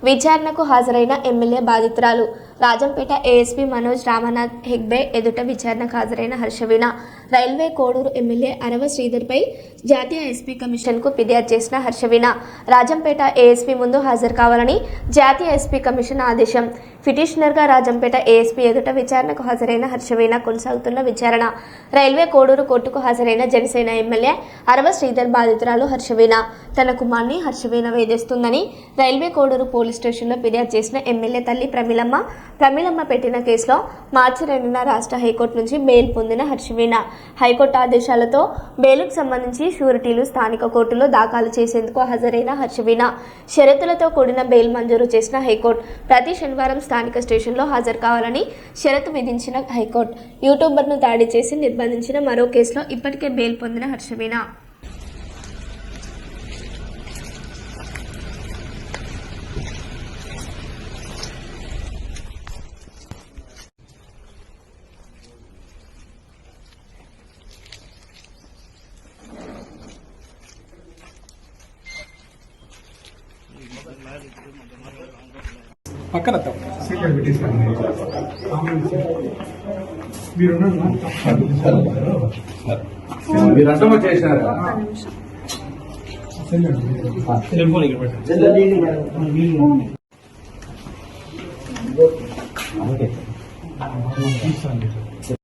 విచారణకు హాజరైన ఎమ్మెల్యే బాధితురాలు రాజంపేట ఏఎస్పీ మనోజ్ రామనాథ్ హెగ్డే ఎదుట విచారణకు హాజరైన హర్షవీణ రైల్వే కోడూరు ఎమ్మెల్యే అరవ శ్రీధర్పై జాతీయ ఎస్పీ కమిషన్కు ఫిర్యాదు చేసిన హర్షవీణ రాజంపేట ఏఎస్పీ ముందు హాజరు కావాలని జాతీయ ఎస్పీ కమిషన్ ఆదేశం. పిటిషనర్గా రాజంపేట ఏఎస్పీ ఎదుట విచారణకు హాజరైన హర్షవీణ కొనసాగుతున్న విచారణ. రైల్వే కోడూరు కోర్టుకు హాజరైన జనసేన ఎమ్మెల్యే అరవ శ్రీధర్ బాధితురాలు హర్షవీణ తన కుమార్ని హర్షవీణ వేధిస్తుందని రైల్వే కోడూరు పోలీస్ స్టేషన్లో ఫిర్యాదు చేసిన ఎమ్మెల్యే తల్లి ప్రమీలమ్మ పెట్టిన కేసులో మార్చి 2న రాష్ట్ర హైకోర్టు నుంచి బెయిల్ పొందిన హర్షవీణ హైకోర్టు ఆదేశాలతో బెయిల్కు సంబంధించి షూరిటీలు స్థానిక కోర్టులో దాఖలు చేసేందుకు హాజరైన హర్షవీణ షరతులతో కూడిన బెయిల్ మంజూరు చేసిన హైకోర్టు ప్రతి శనివారం స్థానిక స్టేషన్లో హాజరు కావాలని షరతు విధించిన హైకోర్టు యూట్యూబర్ను దాడి చేసి నిర్బంధించిన మరో కేసులో ఇప్పటికే బెయిల్ పొందిన హర్షవీణ పక్కన మీరంతా చేశారా? ఓకే